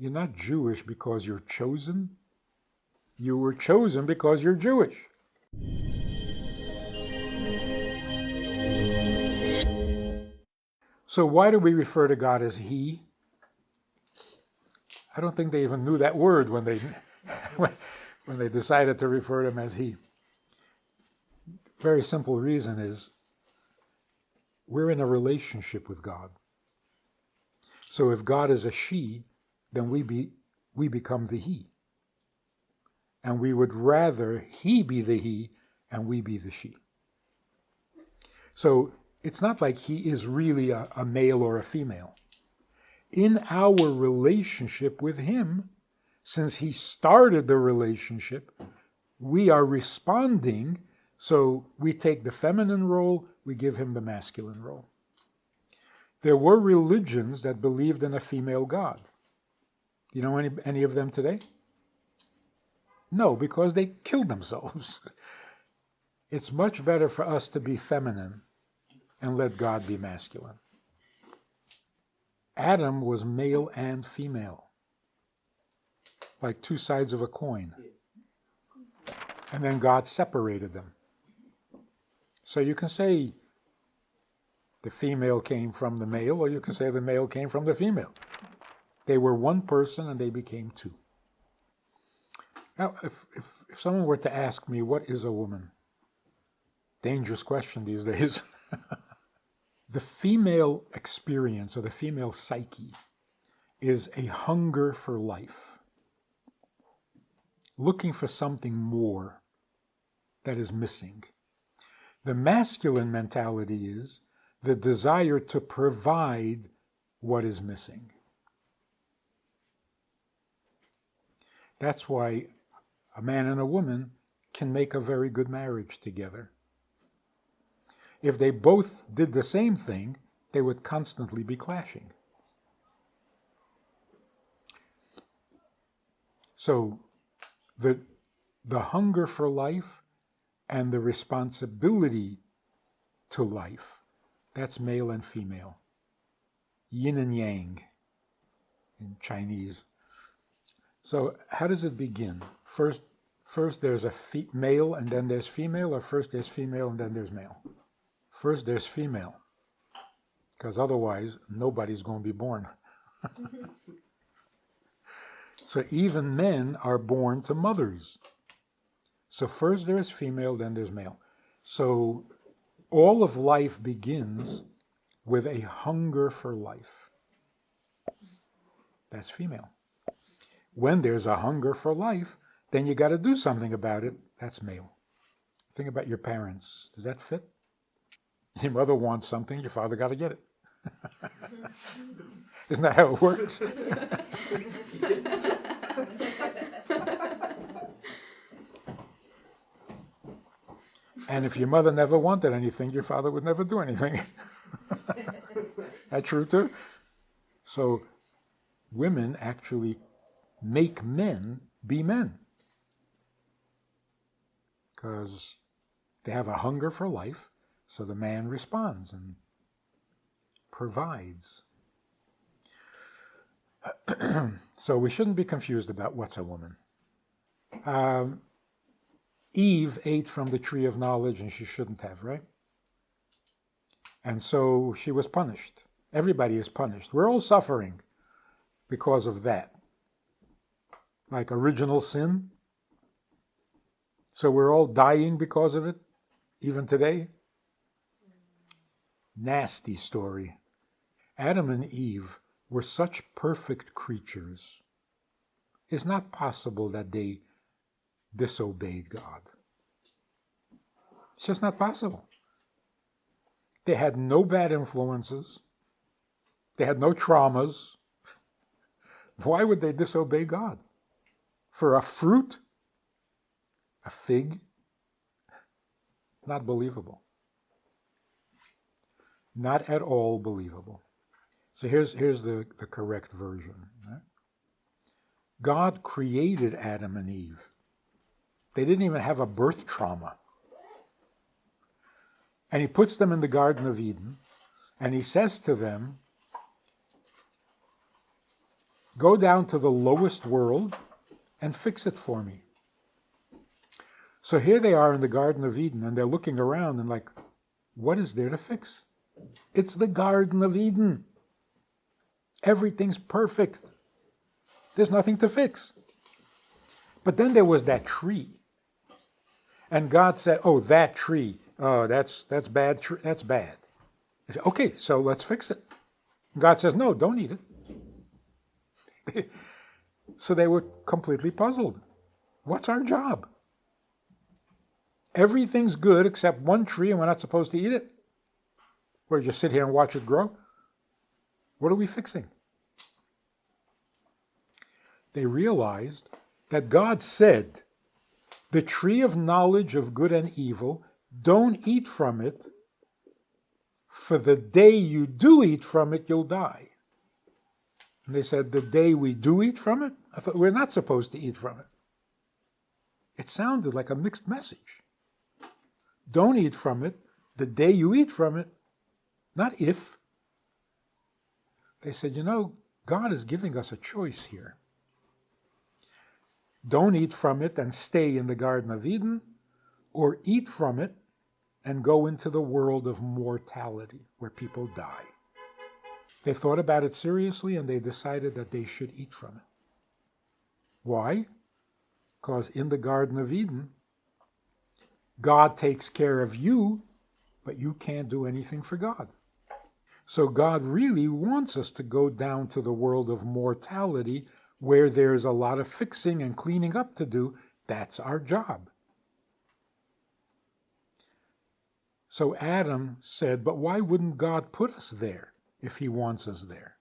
You're not Jewish because you're chosen. You were chosen because you're Jewish. So why do we refer to God as He? I don't think they even knew that word when they when they decided to refer to Him as He. Very simple reason is we're in a relationship with God. So if God is a she, then we become the He. And we would rather He be the He and we be the she. So it's not like He is really a male or a female. In our relationship with Him, since He started the relationship, we are responding, so we take the feminine role, we give Him the masculine role. There were religions that believed in a female God. You know any of them today? No, because they killed themselves. It's much better for us to be feminine and let God be masculine. Adam was male and female, like two sides of a coin. And then God separated them. So you can say the female came from the male, or you can say the male came from the female. They were one person and they became two. Now, if someone were to ask me, what is a woman? Dangerous question these days. The female experience or the female psyche is a hunger for life, looking for something more that is missing. The masculine mentality is the desire to provide what is missing. That's why a man and a woman can make a very good marriage together. If they both did the same thing, they would constantly be clashing. So the hunger for life and the responsibility to life, that's male and female. Yin and yang in Chinese. So how does it begin? First there's a male and then there's female, or first there's female and then there's male? First there's female, because otherwise nobody's going to be born. So even men are born to mothers. So first there's female, then there's male. So all of life begins with a hunger for life. That's female. When there's a hunger for life, then you got to do something about it. That's male. Think about your parents. Does that fit? Your mother wants something, your father got to get it. Isn't that how it works? And if your mother never wanted anything, your father would never do anything. That true too? So women actually make men be men, because they have a hunger for life, so the man responds and provides. So we shouldn't be confused about what's a woman. Eve ate from the tree of knowledge and she shouldn't have, right? And so she was punished. Everybody is punished. We're all suffering because of that. Like original sin. So we're all dying because of it, even today. Nasty story. Adam and Eve were such perfect creatures. It's not possible that they disobeyed God. It's just not possible. They had no bad influences. They had no traumas. Why would they disobey God? For a fruit? A fig? Not believable. Not at all believable. So here's the correct version. Right? God created Adam and Eve. They didn't even have a birth trauma. And He puts them in the Garden of Eden, and He says to them, Go down to the lowest world and fix it for me. So here they are in the Garden of Eden, and they're looking around and like, what is there to fix? It's the Garden of Eden. Everything's perfect. There's nothing to fix. But then there was that tree. And God said, oh, that tree, that's bad. That's bad. He said, okay, so let's fix it. God says, no, don't eat it. So they were completely puzzled. What's our job? Everything's good except one tree and we're not supposed to eat it? Or just sit here and watch it grow? What are we fixing? They realized that God said, the tree of knowledge of good and evil, don't eat from it, for the day you do eat from it, you'll die. And they said, the day we do eat from it? I thought, we're not supposed to eat from it. It sounded like a mixed message. Don't eat from it the day you eat from it, not if. They said, God is giving us a choice here. Don't eat from it and stay in the Garden of Eden, or eat from it and go into the world of mortality, where people die. They thought about it seriously and they decided that they should eat from it. Why? Because in the Garden of Eden, God takes care of you, but you can't do anything for God. So God really wants us to go down to the world of mortality, where there's a lot of fixing and cleaning up to do. That's our job. So Adam said, but why wouldn't God put us there if he wants us there?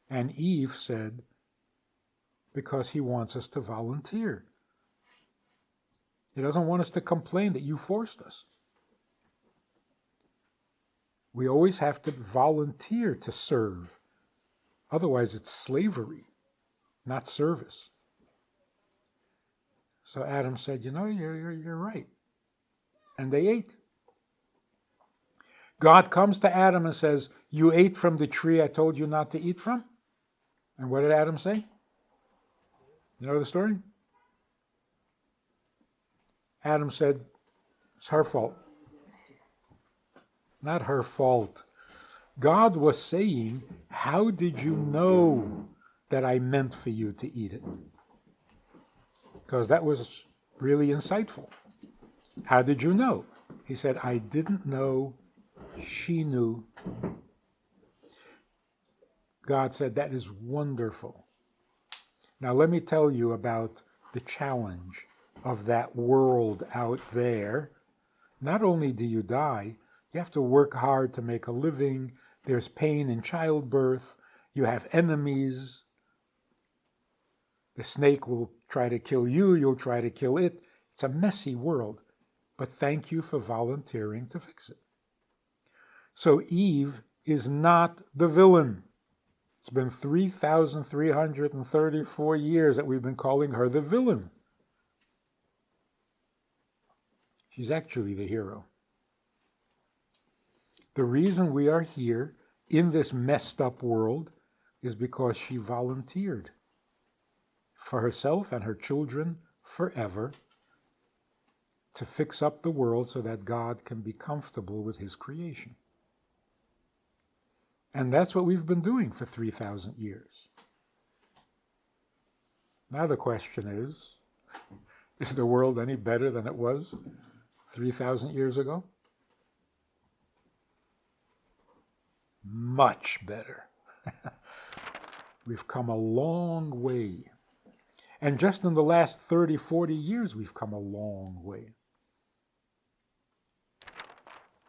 And Eve said, because he wants us to volunteer. He doesn't want us to complain that you forced us. We always have to volunteer to serve. Otherwise, it's slavery, not service. So Adam said, you're right. And they ate. God comes to Adam and says, you ate from the tree I told you not to eat from? And what did Adam say? You know the story? Adam said, it's her fault. Not her fault. God was saying, how did you know that I meant for you to eat it? Because that was really insightful. How did you know? He said, I didn't know, she knew. God said, that is wonderful. Now let me tell you about the challenge of that world out there. Not only do you die, you have to work hard to make a living. There's pain in childbirth. You have enemies. The snake will try to kill you. You'll try to kill it. It's a messy world. But thank you for volunteering to fix it. So Eve is not the villain. It's been 3,334 years that we've been calling her the villain. She's actually the hero. The reason we are here in this messed up world is because she volunteered for herself and her children forever to fix up the world so that God can be comfortable with his creation. And that's what we've been doing for 3,000 years. Now the question is the world any better than it was 3,000 years ago? Much better. We've come a long way. And just in the last 30, 40 years, we've come a long way.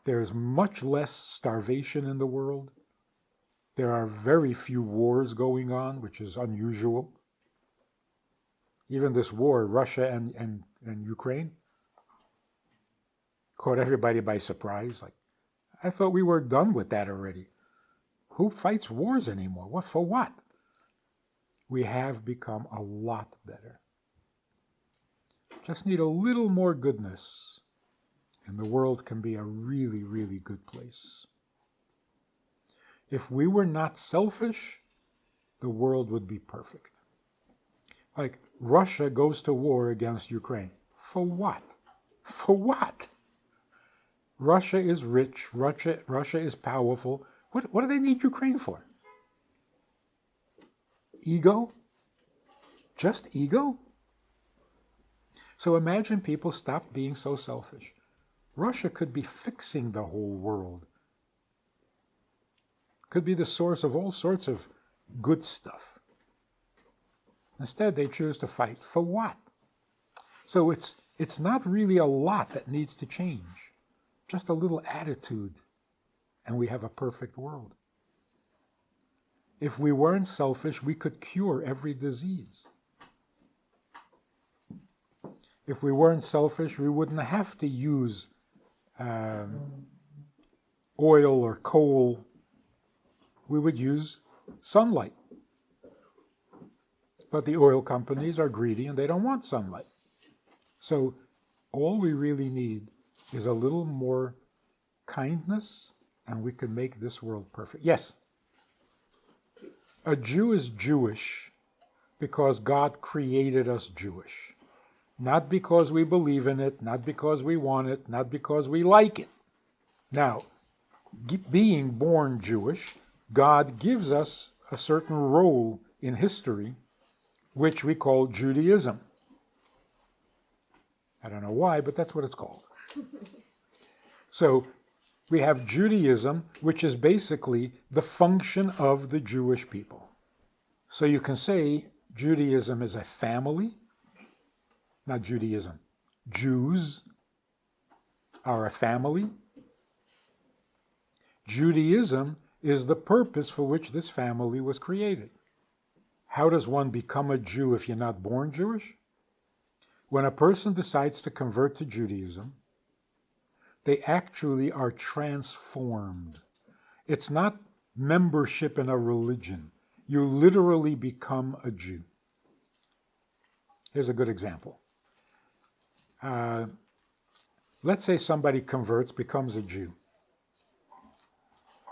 There's much less starvation in the world. There are very few wars going on, which is unusual. Even this war, Russia and Ukraine, caught everybody by surprise. Like, I thought we were done with that already. Who fights wars anymore? What for what? We have become a lot better. Just need a little more goodness, and the world can be a really, really good place. If we were not selfish, the world would be perfect. Like Russia goes to war against Ukraine. For what? For what? Russia is rich. Russia is powerful. What do they need Ukraine for? Ego? Just ego? So imagine people stop being so selfish. Russia could be fixing the whole world. Could be the source of all sorts of good stuff. Instead, they choose to fight. For what? So it's not really a lot that needs to change. Just a little attitude, and we have a perfect world. If we weren't selfish, we could cure every disease. If we weren't selfish, we wouldn't have to use oil or coal. We would use sunlight. But the oil companies are greedy and they don't want sunlight. So all we really need is a little more kindness, and we can make this world perfect. Yes? A Jew is Jewish because God created us Jewish. Not because we believe in it, not because we want it, not because we like it. Now, being born Jewish, God gives us a certain role in history, which we call Judaism. I don't know why, but that's what it's called. So we have Judaism, which is basically the function of the Jewish people. So you can say Judaism is a family, not Judaism. Jews are a family. Judaism is the purpose for which this family was created. How does one become a Jew if you're not born Jewish? When a person decides to convert to Judaism, they actually are transformed. It's not membership in a religion. You literally become a Jew. Here's a good example. Let's say somebody converts, becomes a Jew.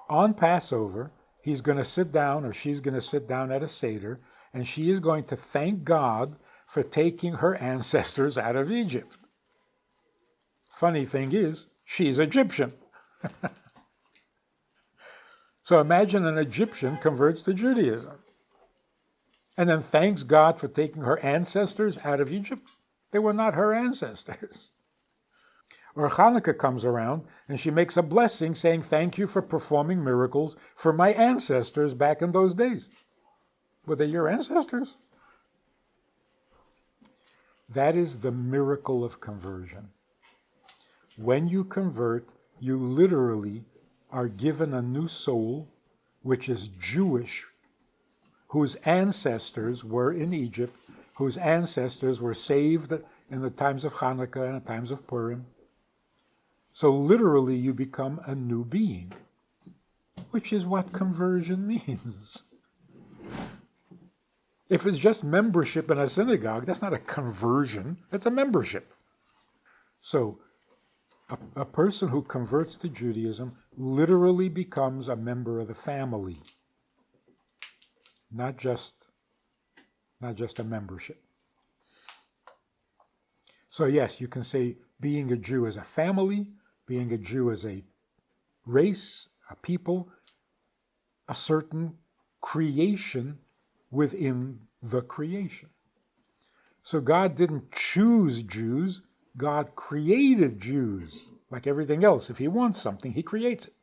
On Passover, he's going to sit down, or she's going to sit down at a Seder, and she is going to thank God for taking her ancestors out of Egypt. Funny thing is, she's Egyptian. So imagine an Egyptian converts to Judaism and then thanks God for taking her ancestors out of Egypt. They were not her ancestors. Or Hanukkah comes around and she makes a blessing saying, thank you for performing miracles for my ancestors back in those days. Were they your ancestors? That is the miracle of conversion. When you convert, you literally are given a new soul, which is Jewish, whose ancestors were in Egypt, whose ancestors were saved in the times of Hanukkah and the times of Purim. So literally you become a new being, which is what conversion means. If it's just membership in a synagogue, that's not a conversion, it's a membership. So a person who converts to Judaism literally becomes a member of the family, not just a membership. So yes, you can say being a Jew is a family, being a Jew is a race, a people, a certain creation within the creation. So God didn't choose Jews, God created Jews. Like everything else, if he wants something, he creates it.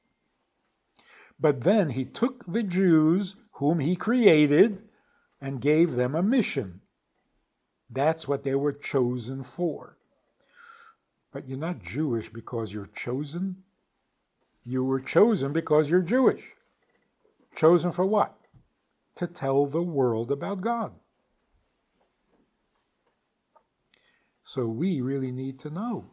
But then he took the Jews whom he created and gave them a mission. That's what they were chosen for. But you're not Jewish because you're chosen. You were chosen because you're Jewish. Chosen for what? To tell the world about God. So we really need to know.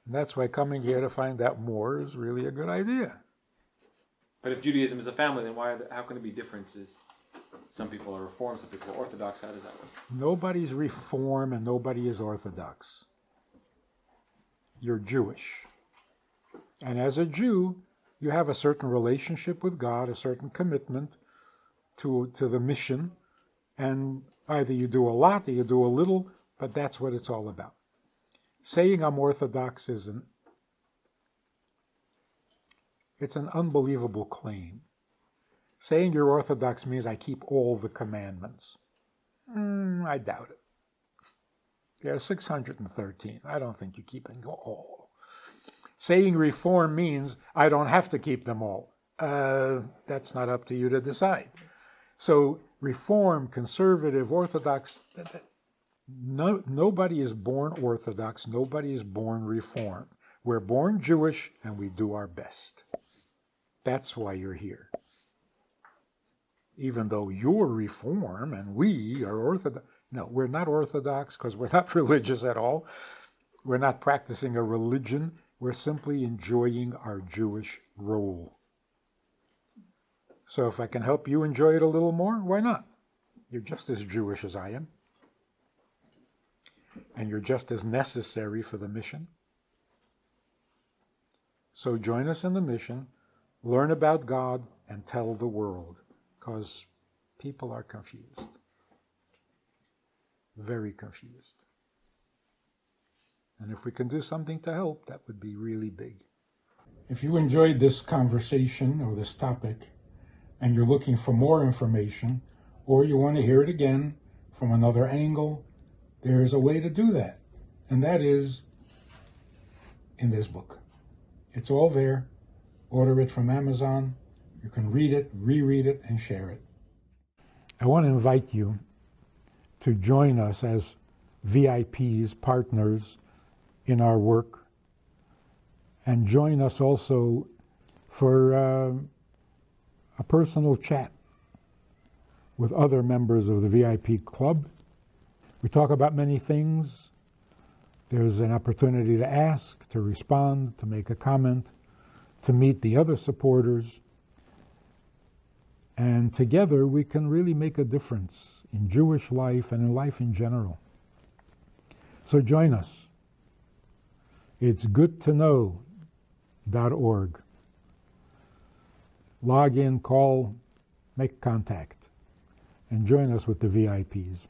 And that's why coming here to find out more is really a good idea. But if Judaism is a family, then how can there be differences? Some people are Reform, some people are Orthodox. How does that work? Nobody's Reform and nobody is Orthodox. You're Jewish. And as a Jew, you have a certain relationship with God, a certain commitment to the mission, and either you do a lot or you do a little, but that's what it's all about. Saying I'm Orthodox is it's an unbelievable claim. Saying you're Orthodox means I keep all the commandments. I doubt it. There are 613. I don't think you keep them all. Saying Reform means I don't have to keep them all. That's not up to you to decide. So Reform, Conservative, Orthodox, nobody is born Orthodox. Nobody is born Reform. We're born Jewish and we do our best. That's why you're here. Even though you're Reform and we are Orthodox. No, we're not Orthodox because we're not religious at all. We're not practicing a religion. We're simply enjoying our Jewish role. So if I can help you enjoy it a little more, why not? You're just as Jewish as I am. And you're just as necessary for the mission. So join us in the mission, learn about God, and tell the world. Because people are confused. Very confused. And if we can do something to help, that would be really big. If you enjoyed this conversation or this topic, and you're looking for more information, or you want to hear it again from another angle, there is a way to do that. And that is in this book. It's all there. Order it from Amazon. You can read it, reread it, and share it. I want to invite you to join us as VIPs, partners in our work, and join us also for a personal chat with other members of the VIP club. We talk about many things. There's an opportunity to ask, to respond, to make a comment, to meet the other supporters. And together we can really make a difference in Jewish life and in life in general. So join us. It's goodtoknow.org. Log in, call, make contact, and join us with the VIPs.